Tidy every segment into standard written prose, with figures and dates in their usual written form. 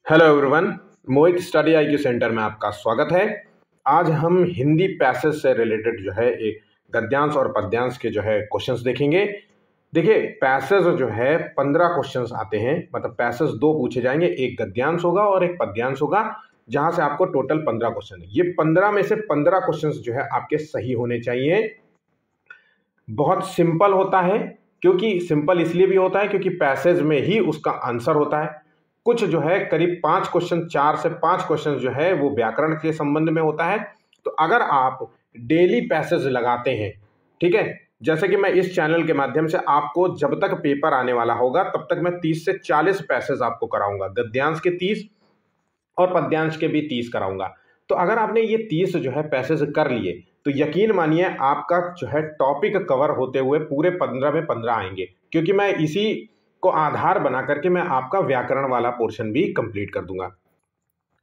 Hello everyone, मोहित study IQ centre में आपका स्वागत है। आज हम हिंदी पैसेज से रिलेटेड जो है एक गद्यांश और पद्यांश के जो है क्वेश्चंस देखेंगे। देखिए, पैसेज जो है 15 क्वेश्चंस आते हैं, मतलब पैसेज दो पूछे जाएंगे, एक गद्यांश होगा और एक पद्यांश होगा, जहां से आपको टोटल 15 क्वेश्चन है। ये 15 में से 15 क्वेश्चंस जो है आपके सही होने चाहिए। बहुत सिंपल होता है, क्योंकि सिंपल इसलिए भी होता है क्योंकि पैसेज में ही उसका आंसर होता है। कुछ जो है करीब 5 क्वेश्चन, 4 से 5 क्वेश्चन जो है वो व्याकरण के संबंध में होता है। तो अगर आप डेली पैसेज लगाते हैं, ठीक है, जैसे कि मैं इस चैनल के माध्यम से आपको जब तक पेपर आने वाला होगा तब तक मैं 30 से 40 पैसेज आपको कराऊंगा, गद्यांश के 30 और पद्यांश के भी 30 कराऊंगा। तो अगर आपने ये 30 जो है पैसेज कर लिए तो यकीन मानिए आपका जो है टॉपिक कवर होते हुए पूरे 15 में 15 आएंगे, क्योंकि मैं इसी को आधार बना करके मैं आपका व्याकरण वाला पोर्शन भी कंप्लीट कर दूंगा।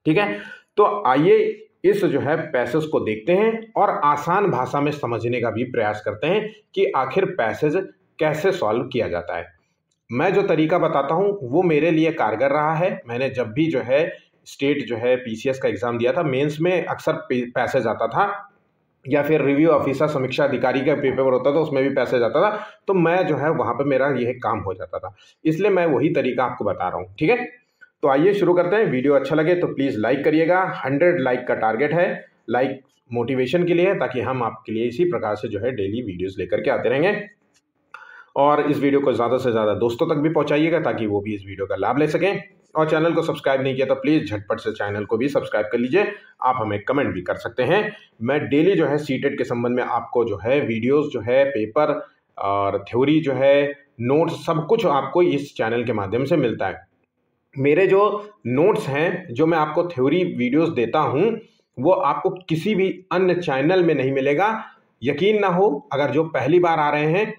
ठीक है, तो आइए इस जो है पैसेज को देखते हैं और आसान भाषा में समझने का भी प्रयास करते हैं कि आखिर पैसेज कैसे सॉल्व किया जाता है। मैं जो तरीका बताता हूं वो मेरे लिए कारगर रहा है। मैंने जब भी जो है स्टेट जो है पीसीएस का एग्जाम दिया था, मेंस में अक्सर पैसेज आता था, या फिर रिव्यू ऑफिसर समीक्षा अधिकारी का पेपर होता था, उसमें भी पैसेज आता था। तो मैं जो है वहां पे मेरा यह काम हो जाता था, इसलिए मैं वही तरीका आपको बता रहा हूँ। ठीक है, तो आइए शुरू करते हैं। वीडियो अच्छा लगे तो प्लीज़ लाइक करिएगा। 100 लाइक का टारगेट है। लाइक मोटिवेशन के लिए है, ताकि हम आपके लिए इसी प्रकार से जो है डेली वीडियोस लेकर के आते रहेंगे। और इस वीडियो को ज़्यादा से ज़्यादा दोस्तों तक भी पहुंचाइएगा ताकि वो भी इस वीडियो का लाभ ले सकें। और चैनल को सब्सक्राइब नहीं किया तो प्लीज़ झटपट से चैनल को भी सब्सक्राइब कर लीजिए। आप हमें कमेंट भी कर सकते हैं। मैं डेली जो है सीटेट के संबंध में आपको जो है वीडियोस जो है पेपर और थ्योरी जो है नोट्स सब कुछ आपको इस चैनल के माध्यम से मिलता है। मेरे जो नोट्स हैं, जो मैं आपको थ्योरी वीडियोस देता हूं, वो आपको किसी भी अन्य चैनल में नहीं मिलेगा। यकीन ना हो, अगर जो पहली बार आ रहे हैं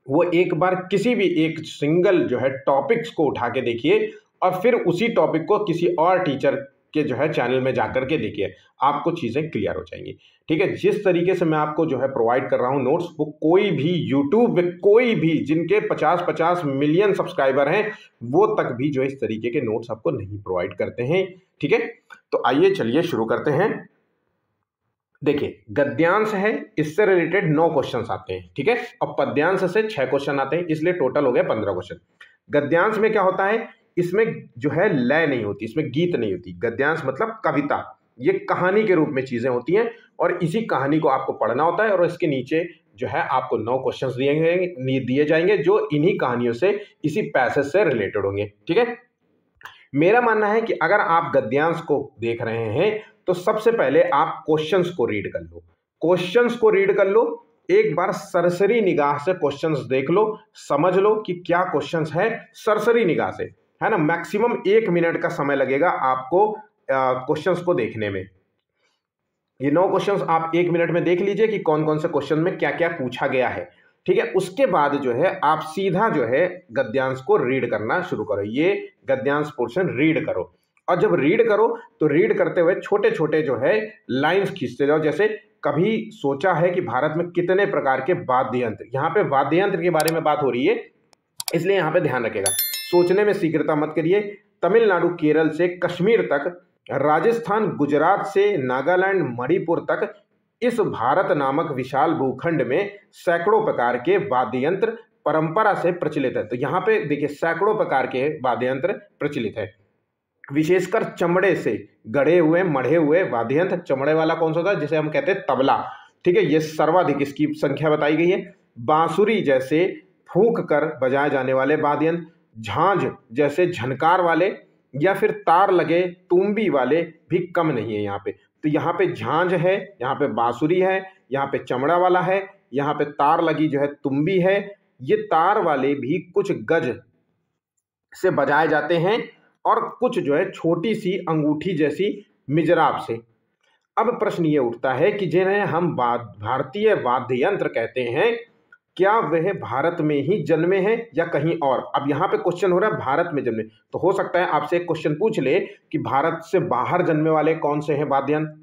वो एक बार किसी भी एक सिंगल जो है टॉपिक्स को उठा के देखिए और फिर उसी टॉपिक को किसी और टीचर के जो है चैनल में जाकर के देखिए, आपको चीज़ें क्लियर हो जाएंगी। ठीक है, जिस तरीके से मैं आपको जो है प्रोवाइड कर रहा हूं नोट्स, वो कोई भी यूट्यूब में कोई भी जिनके 50-50 मिलियन सब्सक्राइबर हैं वो तक भी जो इस तरीके के नोट्स आपको नहीं प्रोवाइड करते हैं। ठीक है, तो आइए चलिए शुरू करते हैं। देखिए, गद्यांश है, इससे रिलेटेड 9 क्वेश्चंस आते हैं। ठीक है, और पद्यांश से 6 क्वेश्चन आते हैं, इसलिए टोटल हो गया 15 क्वेश्चन। गद्यांश में क्या होता है, इसमें जो है लय नहीं होती, इसमें गीत नहीं होती। गद्यांश मतलब कविता, ये कहानी के रूप में चीजें होती हैं और इसी कहानी को आपको पढ़ना होता है। और इसके नीचे जो है आपको 9 क्वेश्चंस दिए जाएंगे जो इन्हीं कहानियों से, इसी पैसेज से रिलेटेड होंगे। ठीक है, मेरा मानना है कि अगर आप गद्यांश को देख रहे हैं तो सबसे पहले आप क्वेश्चंस को रीड कर लो। क्वेश्चंस को रीड कर लो, एक बार सरसरी निगाह से क्वेश्चंस देख लो, समझ लो कि क्या क्वेश्चंस है सरसरी निगाह से, है ना। मैक्सिमम 1 मिनट का समय लगेगा आपको क्वेश्चंस को देखने में। ये 9 क्वेश्चंस आप 1 मिनट में देख लीजिए कि कौन कौन से क्वेश्चन में क्या क्या पूछा गया है। ठीक है, उसके बाद जो है आप सीधा जो है गद्यांश को रीड करना शुरू करो। ये गद्यांश पोर्शन रीड करो, और जब रीड करो तो रीड करते हुए छोटे छोटे जो है लाइंस खींचते जाओ। जैसे कभी सोचा है कि भारत में कितने प्रकार के वाद्य यंत्र, यहाँ पे वाद्य यंत्र के बारे में बात हो रही है, इसलिए यहाँ पे ध्यान रखेगा। सोचने में शीघ्रता मत करिए। तमिलनाडु केरल से कश्मीर तक, राजस्थान गुजरात से नागालैंड मणिपुर तक, इस भारत नामक विशाल भूखंड में सैकड़ों प्रकार के वाद्य यंत्र परंपरा से प्रचलित है। तो यहाँ पे देखिए सैकड़ों प्रकार के वाद्य यंत्र प्रचलित है, विशेषकर चमड़े से गढ़े हुए मढ़े हुए वाद्य यंत्र। चमड़े वाला कौन सा होता है, जिसे हम कहते हैं तबला। ठीक है, ये सर्वाधिक इसकी संख्या बताई गई है। बांसुरी जैसे फूंक कर बजाए जाने वाले वाद्य यंत्र, झांझ जैसे झनकार वाले, या फिर तार लगे तुम्बी वाले भी कम नहीं है यहाँ पे। तो यहाँ पे झांझ है, यहाँ पे बांसुरी है, यहाँ पे चमड़ा वाला है, यहाँ पे तार लगी जो है तुम्बी है। ये तार वाले भी कुछ गज से बजाए जाते हैं और कुछ जो है छोटी सी अंगूठी जैसी मिजराब से। अब प्रश्न ये उठता है कि जिन्हें हम भारतीय वाद्य यंत्र कहते हैं, क्या वह भारत में ही जन्मे हैं या कहीं और। अब यहाँ पे क्वेश्चन हो रहा है भारत में जन्मे, तो हो सकता है आपसे एक क्वेश्चन पूछ ले कि भारत से बाहर जन्मे वाले कौन से हैं वाद्य यंत्र।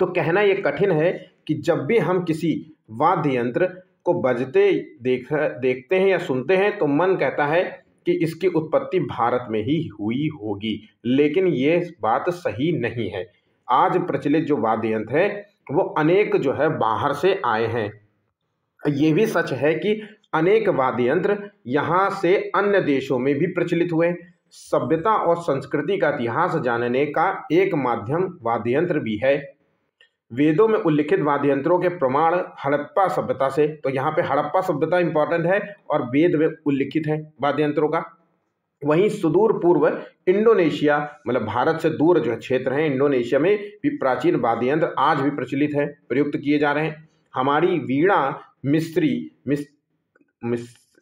तो कहना ये कठिन है कि जब भी हम किसी वाद्य यंत्र को बजते देखते हैं या सुनते हैं तो मन कहता है कि इसकी उत्पत्ति भारत में ही हुई होगी, लेकिन ये बात सही नहीं है। आज प्रचलित जो वाद्य यंत्र है वो अनेक जो है बाहर से आए हैं। ये भी सच है कि अनेक वाद्य यंत्र यहाँ से अन्य देशों में भी प्रचलित हुए। सभ्यता और संस्कृति का इतिहास जानने का एक माध्यम वाद्य यंत्र भी है। वेदों में उल्लिखित वाद्य यंत्रों के प्रमाण हड़प्पा सभ्यता से, तो यहाँ पे हड़प्पा सभ्यता इंपॉर्टेंट है और वेद में उल्लिखित है वाद्य यंत्रों का। वहीं सुदूर पूर्व इंडोनेशिया, मतलब भारत से दूर जो क्षेत्र है, इंडोनेशिया में भी प्राचीन वाद्य यंत्र आज भी प्रचलित है, प्रयुक्त किए जा रहे हैं। हमारी वीणा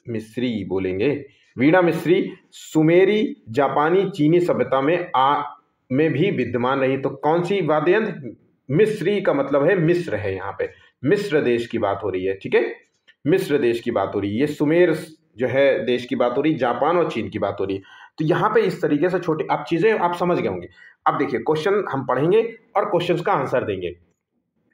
मिस्री बोलेंगे, वीणा मिस्री सुमेरी, जापानी, चीनी सभ्यता में भी विद्यमान रही। तो कौन सी वाद्य यंत्र? मिस्री का मतलब है मिस्र है, यहाँ पे मिस्र देश की बात हो रही है, ठीक है, मिस्र देश की बात हो रही है। ये सुमेर जो है देश की बात हो रही है, जापान और चीन की बात हो रही है। तो यहाँ पे इस तरीके से छोटी आप चीजें आप समझ गए होंगे। अब देखिए क्वेश्चन हम पढ़ेंगे और क्वेश्चंस का आंसर देंगे।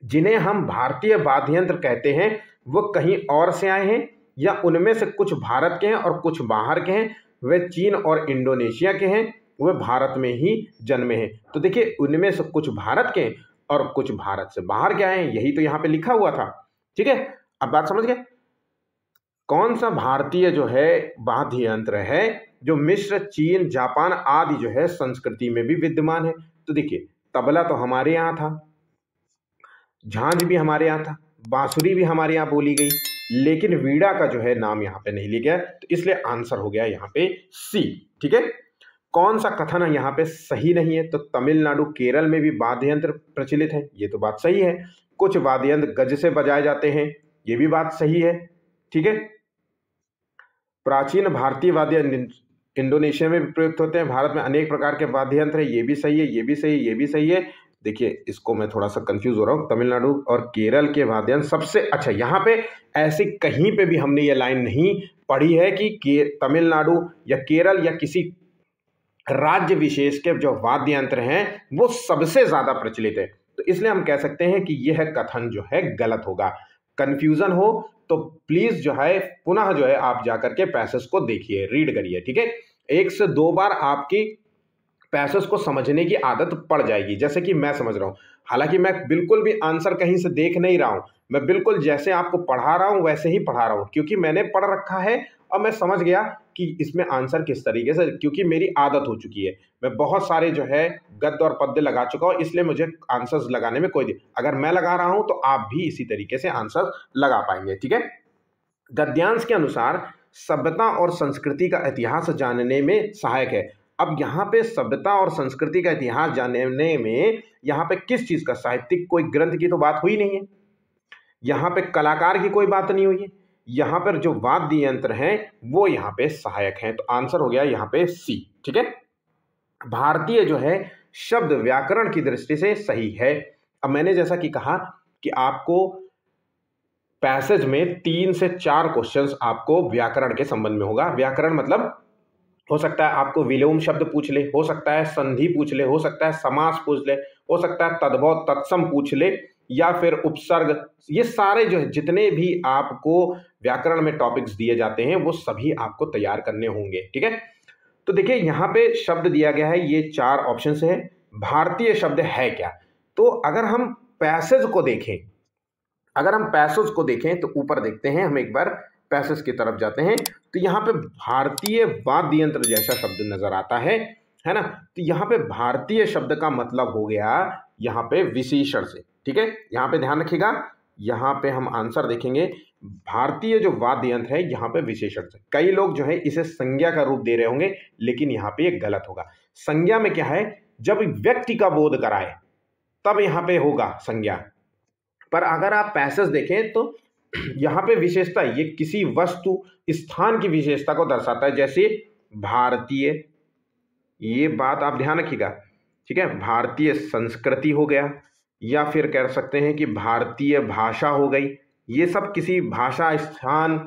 जिन्हें हम भारतीय वाद्य यंत्र कहते हैं वो कहीं और से आए हैं या उनमें से कुछ भारत के हैं और कुछ बाहर के हैं? वे चीन और इंडोनेशिया के हैं, वे भारत में ही जन्मे हैं। तो देखिए उनमें से कुछ भारत के हैं और कुछ भारत से बाहर के आए हैं, यही तो यहाँ पे लिखा हुआ था, ठीक है। अब बात समझ गए? कौन सा भारतीय जो है वाद्य यंत्र है जो मिस्र, चीन, जापान आदि जो है संस्कृति में भी विद्यमान है? तो देखिए तबला तो हमारे यहाँ था, झांझ भी हमारे यहाँ था, बांसुरी भी हमारे यहाँ बोली गई, लेकिन वीणा का जो है नाम यहाँ पे नहीं लिया गया, तो इसलिए आंसर हो गया यहाँ पे सी, ठीक है। कौन सा कथन है यहाँ पे सही नहीं है? तो तमिलनाडु, केरल में भी वाद्य यंत्र प्रचलित है, ये तो बात सही है। कुछ वाद्य यंत्र गज से बजाए जाते हैं, ये भी बात सही है, ठीक है। प्राचीन भारतीय वाद्य इंडोनेशिया में भी प्रयुक्त होते हैं, भारत में अनेक प्रकार के वाद्य यंत्र है, ये भी सही है, ये भी सही है, ये भी सही है। देखिए इसको मैं थोड़ा सा कंफ्यूज हो रहा हूँ, तमिलनाडु और केरल के वाद्य यंत्र सबसे अच्छा, यहाँ पे ऐसी कहीं पे भी हमने ये लाइन नहीं पढ़ी है कि तमिलनाडु या केरल या किसी राज्य विशेष के जो वाद्य यंत्र हैं वो सबसे ज्यादा प्रचलित है। तो इसलिए हम कह सकते हैं कि यह कथन जो है गलत होगा। कंफ्यूजन हो तो प्लीज जो है पुनः जो है आप जाकर के पैसेज को देखिए, रीड करिए, ठीक है। 1 से 2 बार आपकी पैसेज को समझने की आदत पड़ जाएगी, जैसे कि मैं समझ रहा हूं। हालांकि मैं बिल्कुल भी आंसर कहीं से देख नहीं रहा हूं, मैं बिल्कुल जैसे आपको पढ़ा रहा हूं वैसे ही पढ़ा रहा हूं, क्योंकि मैंने पढ़ रखा है और मैं समझ गया कि इसमें आंसर किस तरीके से, क्योंकि मेरी आदत हो चुकी है, मैं बहुत सारे जो है गद्य और पद्य लगा चुका हूं, इसलिए मुझे आंसर्स लगाने में कोई अगर मैं लगा रहा हूं तो आप भी इसी तरीके से आंसर लगा पाएंगे, ठीक है। गद्यांश के अनुसार सभ्यता और संस्कृति का इतिहास जानने में सहायक है। अब यहाँ पे सभ्यता और संस्कृति का इतिहास जानने में यहाँ पे किस चीज का, साहित्यिक कोई ग्रंथ की तो बात हुई नहीं है, यहाँ पे कलाकार की कोई बात नहीं हुई है, यहाँ पर जो वाद्य यंत्र हैं वो यहाँ पे सहायक हैं। तो आंसर हो गया यहाँ पे सी, ठीक है। भारतीय जो है शब्द व्याकरण की दृष्टि से सही है। अब मैंने जैसा कि कहा कि आपको पैसेज में 3 से 4 क्वेश्चंस आपको व्याकरण के संबंध में होगा। व्याकरण मतलब हो सकता है आपको विलोम शब्द पूछ ले, हो सकता है संधि पूछ ले, हो सकता है समास पूछ ले, हो सकता है तद्भव तत्सम पूछ ले, या फिर उपसर्ग। ये सारे जो है जितने भी आपको व्याकरण में टॉपिक्स दिए जाते हैं वो सभी आपको तैयार करने होंगे, ठीक है। तो देखिए यहाँ पे शब्द दिया गया है, ये 4 ऑप्शन है। भारतीय शब्द है क्या? तो अगर हम पैसेज को देखें, तो ऊपर देखते हैं, हम एक बार पैसेज की तरफ जाते हैं तो यहाँ पे भारतीय वाद्य यंत्र जैसा शब्द नजर आता है ना। तो यहाँ पे भारतीय शब्द का मतलब हो गया यहाँ पे विशेषण से, ठीक है। यहाँ पे ध्यान रखिएगा, यहाँ पे हम आंसर देखेंगे, भारतीय जो वाद्य यंत्र है यहाँ पे विशेषण से। कई लोग जो है इसे संज्ञा का रूप दे रहे होंगे, लेकिन यहाँ पे ये गलत होगा। संज्ञा में क्या है, जब व्यक्ति का बोध कराए तब यहाँ पे होगा संज्ञा, पर अगर आप पैसेज देखें तो यहाँ पे विशेषता, ये किसी वस्तु स्थान की विशेषता को दर्शाता है, जैसे भारतीय, ये बात आप ध्यान रखिएगा, ठीक है। भारतीय संस्कृति हो गया, या फिर कह सकते हैं कि भारतीय भाषा हो गई, ये सब किसी भाषा, स्थान,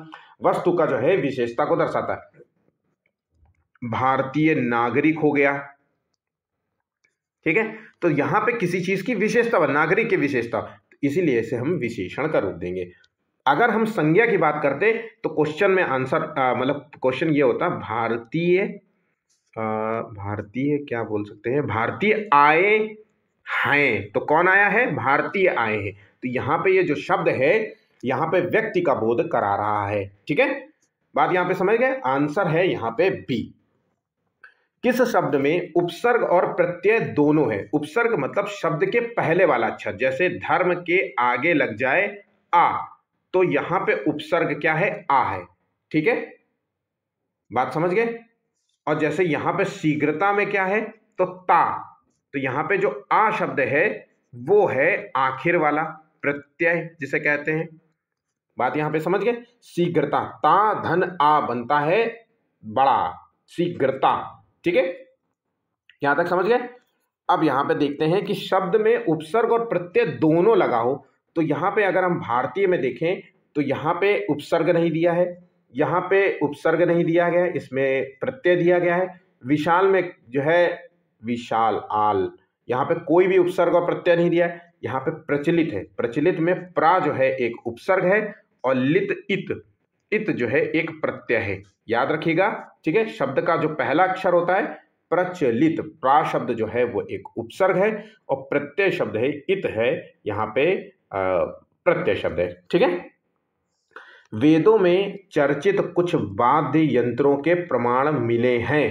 वस्तु का जो है विशेषता को दर्शाता है। भारतीय नागरिक हो गया, ठीक है। तो यहां पे किसी चीज की विशेषता, नागरिक की विशेषता, इसीलिए इसे हम विशेषण का रूप देंगे। अगर हम संज्ञा की बात करते तो क्वेश्चन में आंसर मतलब क्वेश्चन ये होता भारतीय, भारतीय क्या बोल सकते हैं, भारतीय आए हैं। तो कौन आया है, भारतीय आए हैं। तो यहाँ पे ये जो शब्द है यहाँ पे व्यक्ति का बोध करा रहा है। ठीक है, बात यहाँ पे समझ गए। आंसर है यहाँ पे बी। किस शब्द में उपसर्ग और प्रत्यय दोनों है। उपसर्ग मतलब शब्द के पहले वाला अक्षर, जैसे धर्म के आगे लग जाए आ, तो यहां पे उपसर्ग क्या है, आ है। ठीक है, बात समझ गए। और जैसे यहां पे शीघ्रता में क्या है, तो ता, तो यहां पे जो आ शब्द है वो है आखिर वाला प्रत्यय जिसे कहते हैं। बात यहां पे समझ गए। शीघ्रता, ता धन आ बनता है बड़ा, शीघ्रता। ठीक है, यहां तक समझ गए। अब यहां पे देखते हैं कि शब्द में उपसर्ग और प्रत्यय दोनों लगा हो। तो यहां पे अगर हम भारतीय में देखें तो यहां पे उपसर्ग नहीं दिया है, यहां पे उपसर्ग नहीं दिया गया है, इसमें प्रत्यय दिया गया है। विशाल में जो है विशाल आल, यहां पे कोई भी उपसर्ग और प्रत्यय नहीं दिया है। यहाँ पे प्रचलित है, प्रचलित में प्रा जो है एक उपसर्ग है और लित इत, इत जो है एक प्रत्यय है, याद रखिएगा। ठीक है, शब्द का जो पहला अक्षर होता है प्रचलित, प्रा शब्द जो है वो एक उपसर्ग है और प्रत्यय शब्द है इत है, यहाँ पे प्रत्यय शब्द है। ठीक है, वेदों में चर्चित कुछ वाद्य यंत्रों के प्रमाण मिले हैं।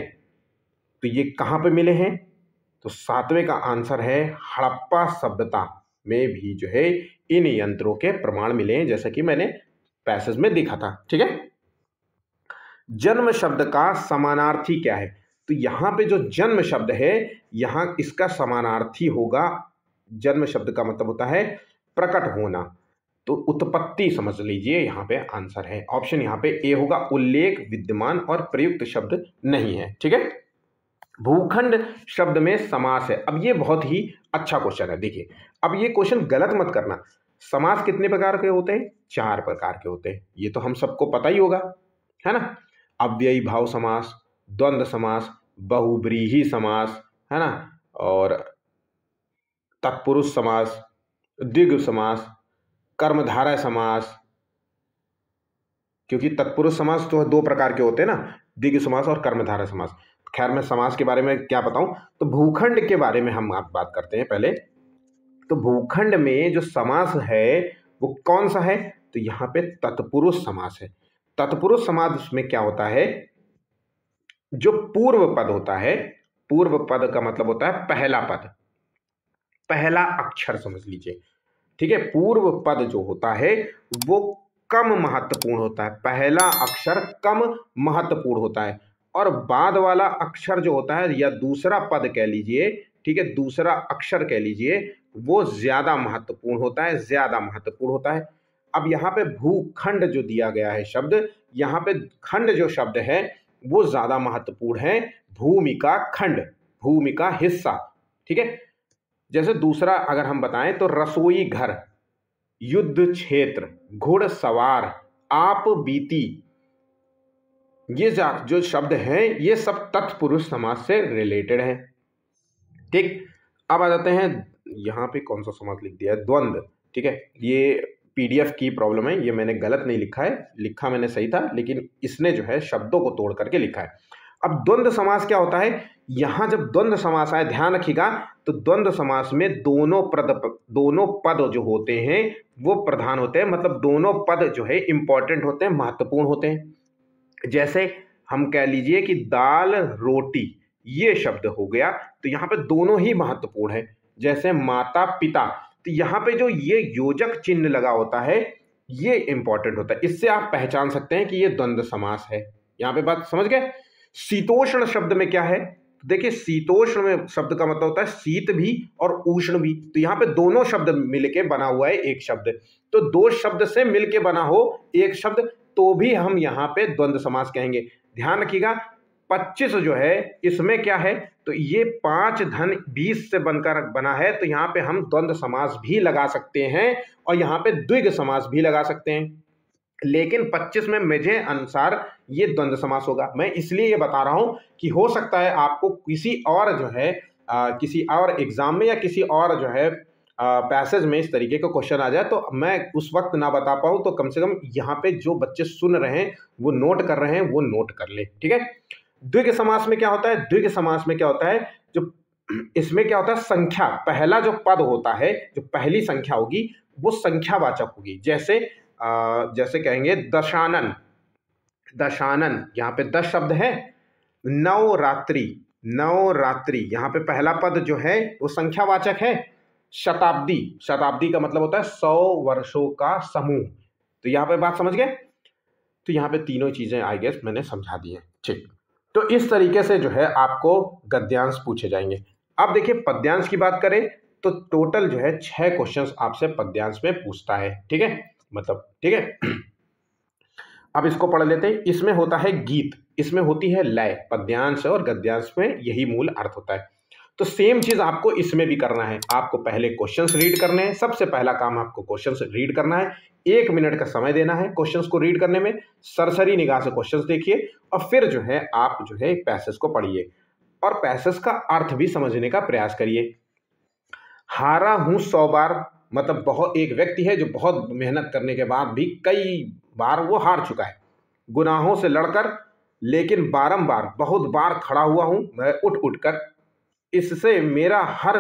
तो ये कहां पे मिले हैं, तो 7वें का आंसर है हड़प्पा सभ्यता में भी जो है इन यंत्रों के प्रमाण मिले हैं, जैसा कि मैंने पैसेज में देखा था। ठीक है, जन्म शब्द का समानार्थी क्या है। तो यहां पे जो जन्म शब्द है यहां इसका समानार्थी होगा, जन्म शब्द का मतलब होता है प्रकट होना, तो उत्पत्ति समझ लीजिए, यहां पे आंसर है ऑप्शन यहां पे ए होगा। उल्लेख, विद्यमान और प्रयुक्त शब्द नहीं है। ठीक है, भूखंड शब्द में समास है। अब ये बहुत ही अच्छा क्वेश्चन है। देखिए, अब ये क्वेश्चन गलत मत करना। समास कितने प्रकार के होते हैं, 4 प्रकार के होते हैं, ये तो हम सबको पता ही होगा, है ना। अव्ययी भाव समास, द्वंद्व समास, बहुब्रीहि समास, है ना, और तत्पुरुष समास, द्विगु समास, कर्मधारय समास। क्योंकि तत्पुरुष समास तो 2 प्रकार के होते हैं ना, द्विगु समास और कर्मधारय समास। खैर मैं समास के बारे में क्या बताऊं, तो भूखंड के बारे में हम आप बात करते हैं पहले। तो भूखंड में जो समास है वो कौन सा है, तो यहां पे तत्पुरुष समास है। तत्पुरुष समास में क्या होता है, जो पूर्व पद होता है, पूर्व पद का मतलब होता है पहला पद, पहला अक्षर समझ लीजिए। ठीक है, पूर्व पद जो होता है वो कम महत्वपूर्ण होता है, पहला अक्षर कम महत्वपूर्ण होता है, और बाद वाला अक्षर जो होता है या दूसरा पद कह लीजिए, ठीक है, दूसरा अक्षर कह लीजिए, वो ज्यादा महत्वपूर्ण होता है, ज्यादा महत्वपूर्ण होता है। अब यहाँ पे भूखंड जो दिया गया है शब्द, यहाँ पे खंड जो शब्द है वो ज्यादा महत्वपूर्ण है, भूमि का खंड, भूमि का हिस्सा। ठीक है, जैसे दूसरा अगर हम बताएं तो रसोई घर, युद्ध क्षेत्र, घुड़सवार, आप बीती, ये जो शब्द हैं ये सब तत्पुरुष समास से रिलेटेड है। ठीक, अब आ जाते हैं, यहाँ पे कौन सा समास लिख दिया है, द्वंद्व। ठीक है, ये पीडीएफ की प्रॉब्लम है, ये मैंने गलत नहीं लिखा है, लिखा मैंने सही था, लेकिन इसने जो है शब्दों को तोड़ करके लिखा है। अब द्वंद्व समास क्या होता है, यहां जब द्वंद्व समास आए ध्यान रखिएगा, तो द्वंद्व समास में दोनों पद जो होते हैं वो प्रधान होते हैं, मतलब दोनों पद जो है इंपॉर्टेंट होते हैं, महत्वपूर्ण होते हैं। जैसे हम कह लीजिए कि दाल रोटी, ये शब्द हो गया, तो यहाँ पे दोनों ही महत्वपूर्ण है। जैसे माता पिता, तो यहाँ पे जो ये योजक चिन्ह लगा होता है ये इंपॉर्टेंट होता है, इससे आप पहचान सकते हैं कि ये द्वंद्व समास है। यहाँ पे बात समझ गए। शीतोष्ण शब्द में क्या है, देखिए शीतोष्ण में शब्द का मतलब होता है शीत भी और उष्ण भी, तो यहाँ पे दोनों शब्द मिलके बना हुआ है एक शब्द, तो 2 शब्द से मिलके बना हो एक शब्द तो भी हम यहाँ पे द्वंद्व समास कहेंगे। ध्यान रखिएगा, 25 जो है इसमें क्या है, तो ये 5 धन 20 से बनकर बना है, तो यहाँ पे हम द्वंद्व समास भी लगा सकते हैं और यहाँ पे द्विग समास भी लगा सकते हैं, लेकिन 25 में मेरे अनुसार ये द्वंद्व समास होगा। मैं इसलिए ये बता रहा हूं कि हो सकता है आपको किसी और जो है किसी और एग्जाम में या किसी और जो है पैसेज में इस तरीके का क्वेश्चन आ जाए तो मैं उस वक्त ना बता पाऊँ, तो कम से कम यहाँ पे जो बच्चे सुन रहे हैं वो नोट कर रहे हैं वो नोट कर ले, ठीक है। द्विग समास में क्या होता है? द्विग समास में क्या होता है, जो इसमें क्या होता है, संख्या, पहला जो पद होता है, जो पहली संख्या होगी वो संख्यावाचक होगी। जैसे जैसे कहेंगे दशानन, दशानन, यहाँ पे 10 शब्द है। नवरात्रि, नवरात्रि, यहाँ पे पहला पद जो है वो संख्यावाचक है। शताब्दी, शताब्दी का मतलब होता है 100 वर्षों का समूह। तो यहाँ पे बात समझ गए? तो यहाँ पे तीनों चीजें आई गेस मैंने समझा दी है, ठीक। तो इस तरीके से जो है आपको गद्यांश पूछे जाएंगे। अब देखिए पद्यांश की बात करें तो टोटल जो है 6 क्वेश्चंस आपसे पद्यांश में पूछता है, ठीक है, मतलब ठीक है। अब इसको पढ़ लेते हैं। इसमें होता है गीत, इसमें होती है लय। पद्यांश और गद्यांश में यही मूल अर्थ होता है। तो सेम चीज आपको इसमें भी करना है। आपको पहले क्वेश्चंस रीड करने हैं, सबसे पहला काम आपको क्वेश्चंस रीड करना है। 1 मिनट का समय देना है क्वेश्चंस को रीड करने में। सरसरी निगाह से क्वेश्चंस देखिए और फिर जो है आप जो है पैसेज को पढ़िए और पैसेज का अर्थ भी समझने का प्रयास करिए। हारा हूं 100 बार, मतलब बहुत, एक व्यक्ति है जो बहुत मेहनत करने के बाद भी कई बार वो हार चुका है गुनाहों से लड़कर, लेकिन बारंबार बहुत बार खड़ा हुआ हूं मैं उठ उठ कर, इससे मेरा हर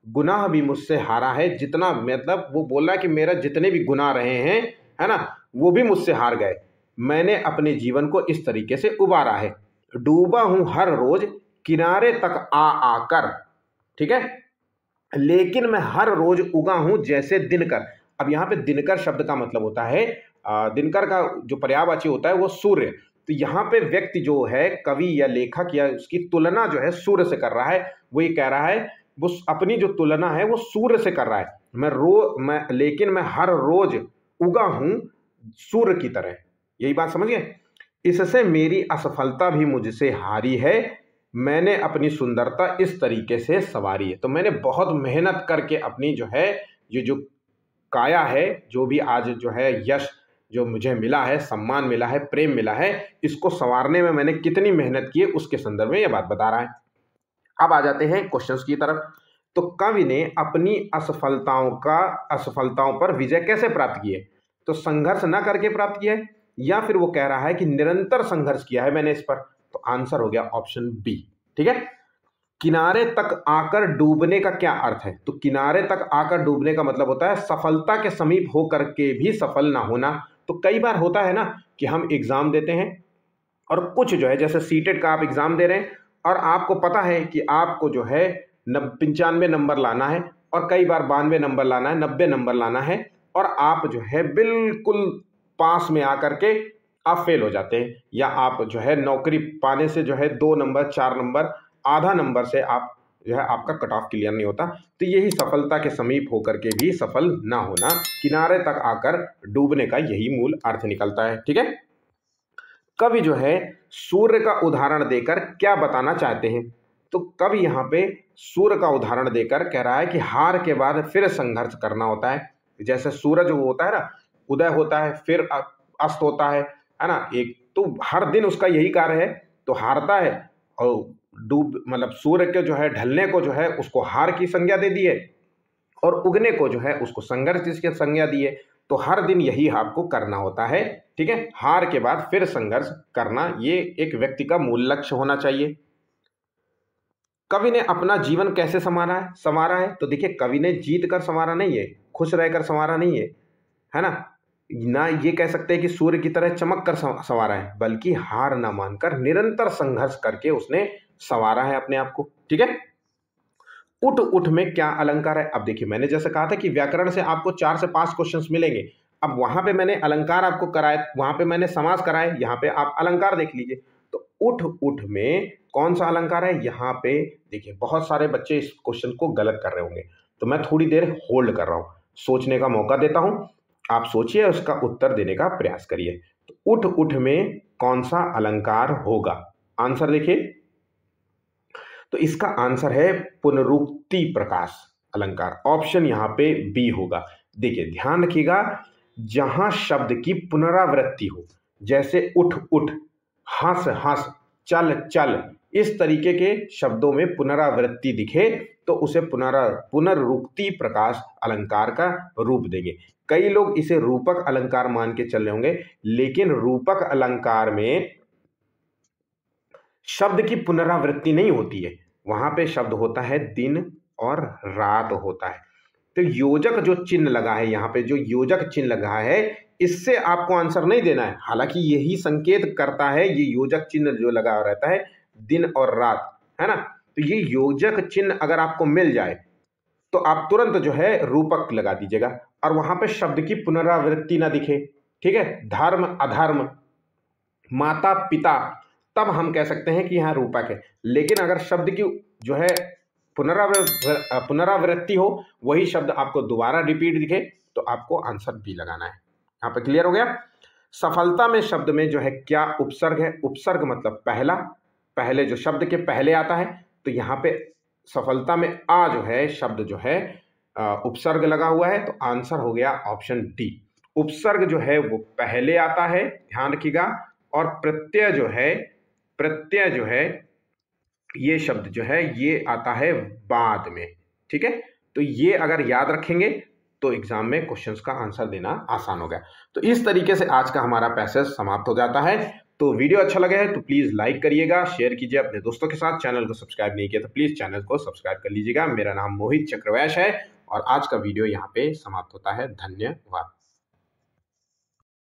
गुनाह भी मुझसे हारा है। जितना, मतलब वो बोल रहा है कि मेरा जितने भी गुनाह रहे हैं, है ना, वो भी मुझसे हार गए। मैंने अपने जीवन को इस तरीके से उबारा है। डूबा हूं हर रोज किनारे तक आ आकर, ठीक है, लेकिन मैं हर रोज उगा हूं जैसे दिनकर। अब यहाँ पे दिनकर शब्द का मतलब होता है, दिनकर का जो पर्यायवाची होता है वो सूर्य। तो यहाँ पे व्यक्ति जो है, कवि या लेखक या उसकी तुलना जो है सूर्य से कर रहा है। वो ये कह रहा है, वो अपनी जो तुलना है वो सूर्य से कर रहा है। लेकिन मैं हर रोज उगा हूं सूर्य की तरह। यही बात समझ गए? इससे मेरी असफलता भी मुझसे हारी है, मैंने अपनी सुंदरता इस तरीके से संवारी है। तो मैंने बहुत मेहनत करके अपनी जो है ये जो काया है, जो भी आज जो है यश जो मुझे मिला है, सम्मान मिला है, प्रेम मिला है, इसको संवारने में मैंने कितनी मेहनत की है उसके संदर्भ में यह बात बता रहा है। अब आ जाते हैं क्वेश्चंस की तरफ। तो कवि ने अपनी असफलताओं पर विजय कैसे प्राप्त की है? तो संघर्ष न करके प्राप्त किया है, या फिर वो कह रहा है कि निरंतर संघर्ष किया है मैंने इस पर। तो आंसर हो गया ऑप्शन बी, ठीक है। किनारे तक आकर डूबने का क्या अर्थ है? तो किनारे तक आकर डूबने का मतलब होता है सफलता के समीप होकर के भी सफल ना होना। तो कई बार होता है ना कि हम एग्जाम देते हैं और कुछ जो है, जैसे सीटेट का आप एग्जाम दे रहे हैं और आपको पता है कि आपको जो है 95 नंबर लाना है और कई बार 92 नंबर लाना है, 90 नंबर लाना है, और आप जो है बिल्कुल पास में आकर के आप फेल हो जाते हैं, या आप जो है नौकरी पाने से जो है 2 नंबर 4 नंबर आधा नंबर से आप जो है आपका कट ऑफ क्लियर नहीं होता। तो यही सफलता के समीप होकर के भी सफल ना होना, किनारे तक आकर डूबने का यही मूल अर्थ निकलता है, ठीक है। कवि जो है सूर्य का उदाहरण देकर क्या बताना चाहते हैं? तो कवि यहाँ पे सूर्य का उदाहरण देकर कह रहा है कि हार के बाद फिर संघर्ष करना होता है। जैसे सूरज वो होता है ना, उदय होता है फिर अस्त होता है ना, एक तो हर दिन उसका यही कार्य है। तो हारता है और मतलब सूर्य के जो है ढलने को जो है उसको हार की संज्ञा दे दी है, और उगने को जो है उसको संघर्ष की संज्ञा दी है। तो हर दिन यही आपको करना होता है, ठीक है। हार के बाद फिर संघर्ष करना, ये एक व्यक्ति का मूल लक्ष्य होना चाहिए। कवि ने अपना जीवन कैसे संवारा है? तो देखिए, कवि ने जीत कर संवारा नहीं है, खुश रहकर संवारा नहीं है ना ये कह सकते हैं कि सूर्य की तरह चमक कर संवारा है, बल्कि हार ना मानकर निरंतर संघर्ष करके उसने संवारा है अपने आप को, ठीक है। उठ उठ में क्या अलंकार है? अब देखिए, मैंने जैसे कहा था कि व्याकरण से आपको 4 से 5 क्वेश्चंस मिलेंगे। अब वहां पे मैंने अलंकार आपको कराए, वहां पे मैंने समास कराए, यहाँ पे आप अलंकार देख लीजिए। तो उठ उठ में कौन सा अलंकार है? यहाँ पे देखिए, बहुत सारे बच्चे इस क्वेश्चन को गलत कर रहे होंगे, तो मैं थोड़ी देर होल्ड कर रहा हूँ, सोचने का मौका देता हूँ। आप सोचिए, उसका उत्तर देने का प्रयास करिए। तो उठ उठ में कौन सा अलंकार होगा? आंसर देखिए, तो इसका आंसर है पुनरुक्ति प्रकाश अलंकार। ऑप्शन यहाँ पे बी होगा। देखिए, ध्यान रखिएगा, जहां शब्द की पुनरावृत्ति हो, जैसे उठ उठ, हंस हंस, चल चल, इस तरीके के शब्दों में पुनरावृत्ति दिखे तो उसे पुनरुक्ति प्रकाश अलंकार का रूप देंगे। कई लोग इसे रूपक अलंकार मान के चल रहे होंगे, लेकिन रूपक अलंकार में शब्द की पुनरावृत्ति नहीं होती है, वहां पे शब्द होता है दिन और रात होता है। तो योजक जो चिन्ह लगा है, यहाँ पे जो योजक चिन्ह लगा है, इससे आपको आंसर नहीं देना है। हालांकि यही संकेत करता है, ये योजक चिन्ह जो लगा रहता है दिन और रात, है ना, तो ये योजक चिन्ह अगर आपको मिल जाए तो आप तुरंत जो है रूपक लगा दीजिएगा और वहां पे शब्द की पुनरावृत्ति ना दिखे। ठीक है, धर्म अधर्म, माता पिता, तब हम कह सकते हैं कि यहाँ रूपक है। लेकिन अगर शब्द की जो है पुनरावृत्ति हो, वही शब्द आपको दोबारा रिपीट दिखे, तो आपको आंसर बी लगाना है। यहाँ पे क्लियर हो गया। सफलता में शब्द में जो है क्या उपसर्ग है? उपसर्ग मतलब पहला, पहले जो शब्द के पहले आता है, तो यहाँ पे सफलता में आ जो है शब्द जो है उपसर्ग लगा हुआ है, तो आंसर हो गया ऑप्शन डी। उपसर्ग जो है वो पहले आता है, ध्यान रखिएगा, और प्रत्यय जो है ये शब्द जो है ये आता है बाद में। ठीक है, तो ये अगर याद रखेंगे तो एग्जाम में क्वेश्चंस का आंसर देना आसान हो गया। तो इस तरीके से आज का हमारा पैसेज समाप्त हो जाता है। तो वीडियो अच्छा लगे है तो प्लीज लाइक करिएगा, शेयर कीजिए अपने दोस्तों के साथ। चैनल को सब्सक्राइब नहीं किया तो प्लीज चैनल को सब्सक्राइब कर लीजिएगा। मेरा नाम मोहित चक्रवैश है और आज का वीडियो यहाँ पे समाप्त होता है। धन्यवाद।